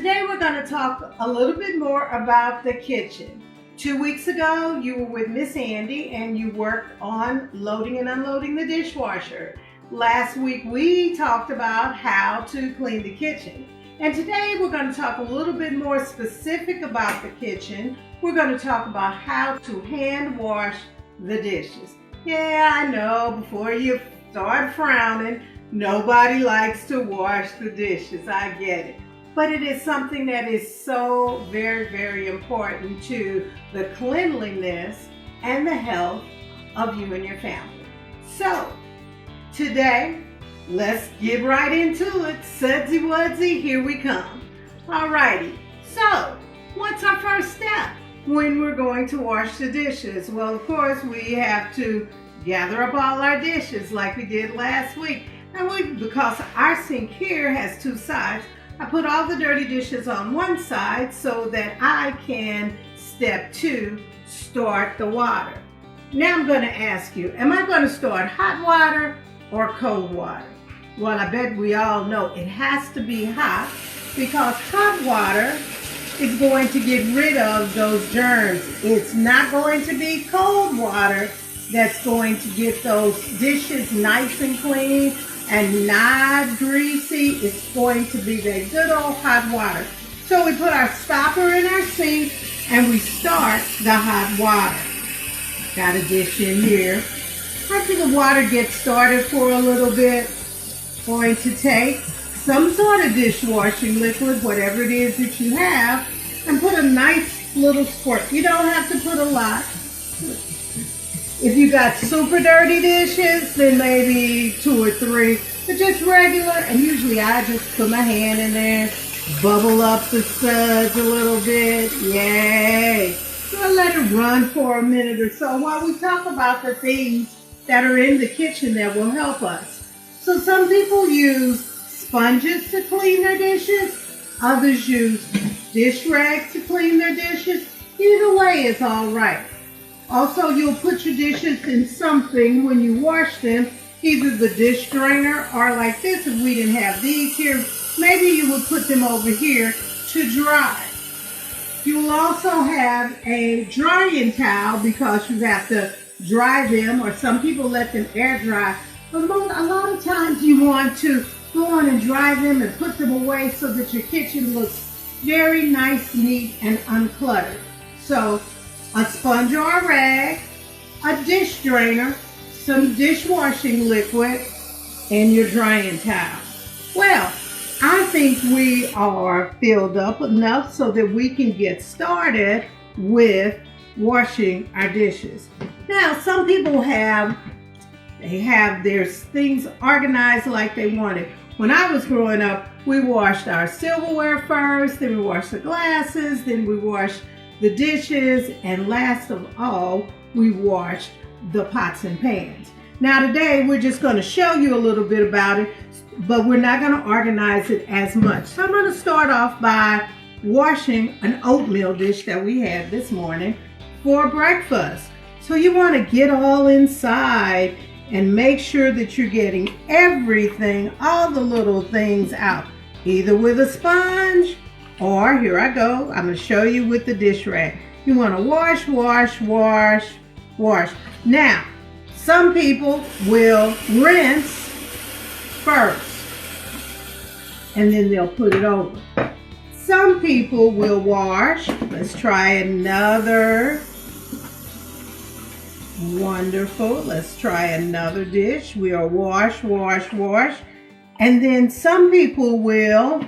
Today we're going to talk a little bit more about the kitchen. 2 weeks ago you were with Miss Andy and you worked on loading and unloading the dishwasher. Last week we talked about how to clean the kitchen. And today we're going to talk a little bit more specific about the kitchen. We're going to talk about how to hand wash the dishes. Yeah, I know, before you start frowning, nobody likes to wash the dishes. I get it. But it is something that is so very, very important to the cleanliness and the health of you and your family. So, today, let's get right into it. Sudsy wudsy, here we come. Alrighty, so what's our first step when we're going to wash the dishes? Well, of course, we have to gather up all our dishes like we did last week. And because our sink here has two sides, I put all the dirty dishes on one side so that I can, step 2, start the water. Now I'm going to ask you, am I going to start hot water or cold water? Well, I bet we all know it has to be hot because hot water is going to get rid of those germs. It's not going to be cold water that's going to get those dishes nice and clean and not greasy. It's going to be the good old hot water. So we put our stopper in our sink and we start the hot water. Got a dish in here. After the water gets started for a little bit, going to take some sort of dishwashing liquid, whatever it is that you have, and put a nice little squirt. You don't have to put a lot. If you got super dirty dishes, then maybe 2 or 3, but just regular. And usually I just put my hand in there, bubble up the suds a little bit. Yay! So I let it run for a minute or so while we talk about the things that are in the kitchen that will help us. So some people use sponges to clean their dishes. Others use dish rags to clean their dishes. Either way is all right. Also, you'll put your dishes in something when you wash them, either the dish drainer or like this, if we didn't have these here, maybe you would put them over here to dry. You will also have a drying towel because you have to dry them, or some people let them air dry. But a lot of times you want to go on and dry them and put them away so that your kitchen looks very nice, neat, and uncluttered. So, a sponge or a rag, a dish drainer, some dishwashing liquid, and your drying towel. Well, I think we are filled up enough so that we can get started with washing our dishes. Now, some people have their things organized like they want it. When I was growing up, we washed our silverware first, then we washed the glasses, then we washed the dishes, and last of all, we washed the pots and pans. Now today, we're just going to show you a little bit about it, but we're not going to organize it as much. So I'm going to start off by washing an oatmeal dish that we had this morning for breakfast. So you want to get all inside and make sure that you're getting everything, all the little things out, either with a sponge or, here I go, I'm going to show you with the dish rag. You want to wash, wash, wash, wash. Now, some people will rinse first and then they'll put it over. Some people will wash. Let's try another. Wonderful. Let's try another dish. We'll wash, wash, wash. And then some people will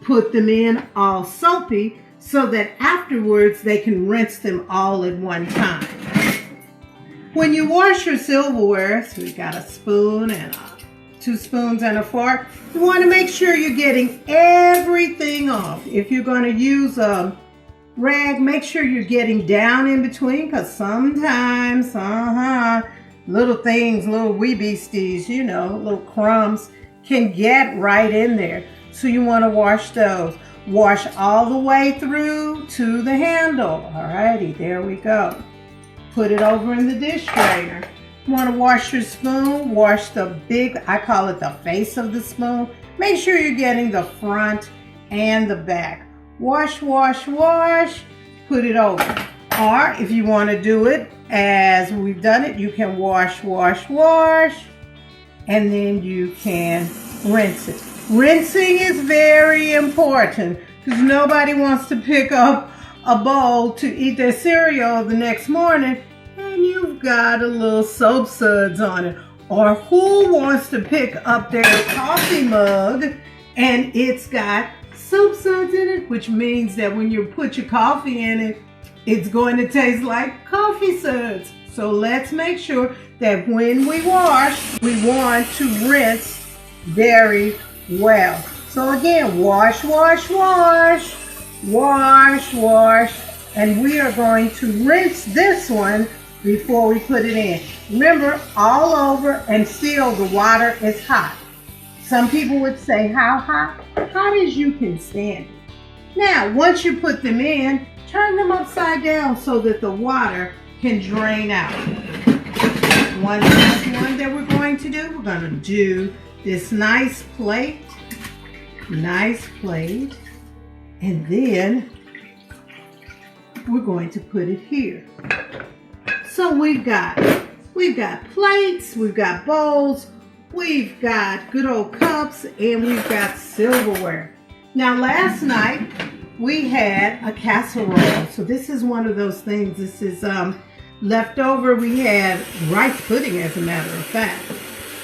put them in all soapy so that afterwards they can rinse them all at one time. When you wash your silverware, so we got a spoon and 2 spoons and a fork, you want to make sure you're getting everything off. If you're going to use a rag, make sure you're getting down in between, because sometimes, little things, little wee beasties, little crumbs can get right in there. So you want to wash those. Wash all the way through to the handle. Alrighty, there we go. Put it over in the dish drainer. You want to wash your spoon, wash the big, I call it the face of the spoon. Make sure you're getting the front and the back. Wash, wash, wash, put it over. Or if you want to do it as we've done it, you can wash, wash, wash, and then you can rinse it. Rinsing is very important because nobody wants to pick up a bowl to eat their cereal the next morning and you've got a little soap suds on it. Or who wants to pick up their coffee mug and it's got soap suds in it, which means that when you put your coffee in it, it's going to taste like coffee suds. So let's make sure that when we wash, we want to rinse very well. So again, wash, wash, wash, wash, wash, and we are going to rinse this one before we put it in. Remember, all over, and still the water is hot. Some people would say, how hot? Hot as you can stand it. Now, once you put them in, turn them upside down so that the water can drain out. One last one that we're going to do, we're going to do this nice plate, and then we're going to put it here. So we've got plates, we've got bowls, we've got good old cups, and we've got silverware. Now last night we had a casserole. So this is one of those things. This is leftover. We had rice pudding, as a matter of fact.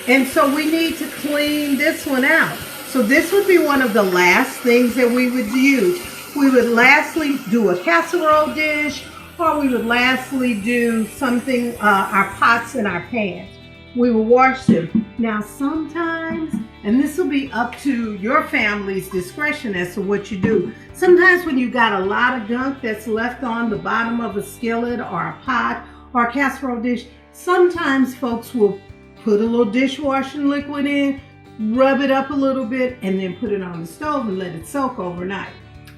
And so we need to clean this one out. So this would be one of the last things that we would use. We would lastly do a casserole dish, or we would lastly do something, our pots and our pans. We will wash them. Now sometimes, and this will be up to your family's discretion as to what you do. Sometimes when you got a lot of gunk that's left on the bottom of a skillet or a pot or a casserole dish, sometimes folks will put a little dishwashing liquid in, rub it up a little bit, and then put it on the stove and let it soak overnight.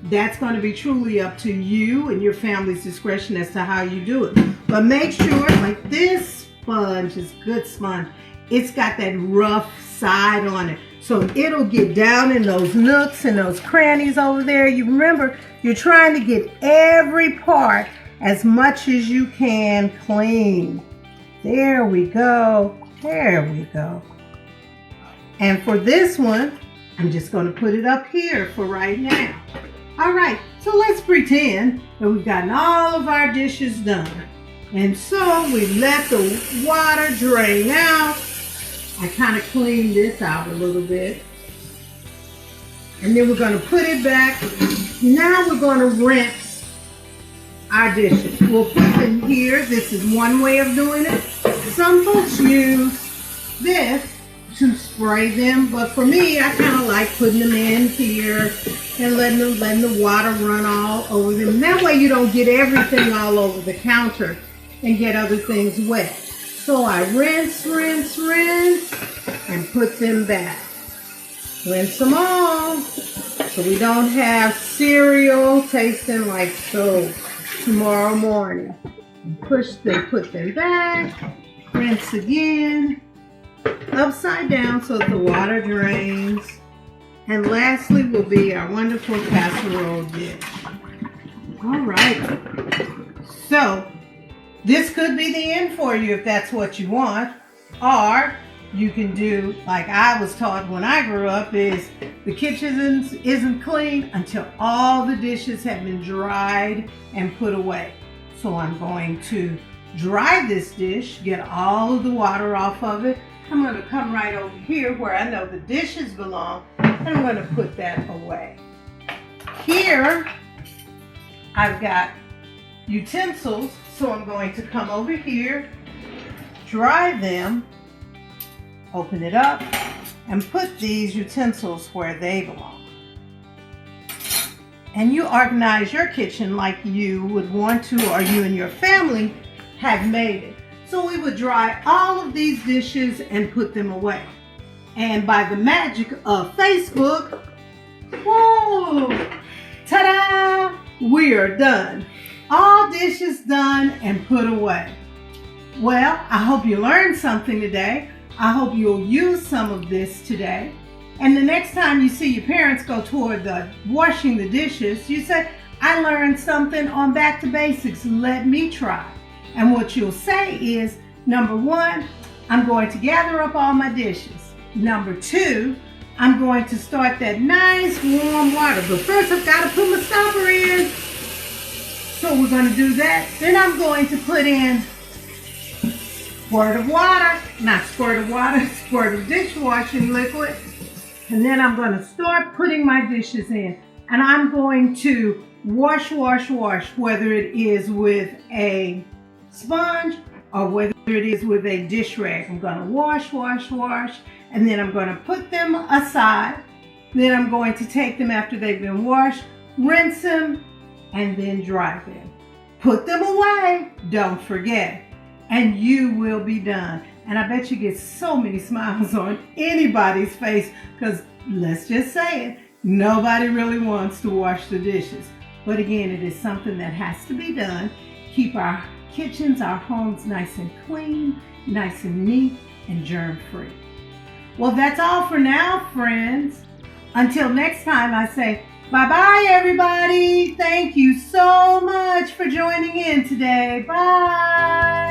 That's going to be truly up to you and your family's discretion as to how you do it. But make sure, like this sponge is good sponge, it's got that rough side on it. So it'll get down in those nooks and those crannies over there. You remember, you're trying to get every part as much as you can clean. There we go. There we go. And for this one, I'm just going to put it up here for right now. All right, so let's pretend that we've gotten all of our dishes done. And so we let the water drain out. I kind of cleaned this out a little bit. And then we're going to put it back. Now we're going to rinse our dishes. We'll put them here. This is one way of doing it. Some folks use this to spray them, but for me, I kind of like putting them in here and letting the water run all over them. That way you don't get everything all over the counter and get other things wet. So I rinse, rinse, rinse, and put them back. Rinse them all so we don't have cereal tasting like soap tomorrow morning. Put them back, rinse again, upside down so that the water drains. And lastly will be our wonderful casserole dish. All right. So this could be the end for you if that's what you want. Or you can do like I was taught when I grew up, is the kitchen isn't clean until all the dishes have been dried and put away. So I'm going to dry this dish, get all of the water off of it. I'm going to come right over here where I know the dishes belong, and I'm going to put that away. Here, I've got utensils, so I'm going to come over here, dry them, open it up, and put these utensils where they belong. And you organize your kitchen like you would want to, or you and your family have made it. So we would dry all of these dishes and put them away. And by the magic of Facebook, whoa, ta-da, we are done. All dishes done and put away. Well, I hope you learned something today. I hope you'll use some of this today. And the next time you see your parents go toward the washing the dishes, you say, I learned something on Back to Basics. Let me try. And what you'll say is, number one, I'm going to gather up all my dishes. Number two, I'm going to start that nice warm water. But first I've got to put my stopper in. So we're going to do that. Then I'm going to put in squirt of water, not squirt of water, squirt of dishwashing liquid. And then I'm going to start putting my dishes in. And I'm going to wash, whether it is with a sponge or whether it is with a dish rag. I'm going to wash, and then I'm going to put them aside. Then I'm going to take them after they've been washed, rinse them, and then dry them. Put them away, don't forget, and you will be done. And I bet you get so many smiles on anybody's face, because let's just say it, nobody really wants to wash the dishes. But again, it is something that has to be done. Keep our kitchens, our homes nice and clean, nice and neat, and germ-free. Well, that's all for now, friends. Until next time, I say bye-bye, everybody. Thank you so much for joining in today. Bye.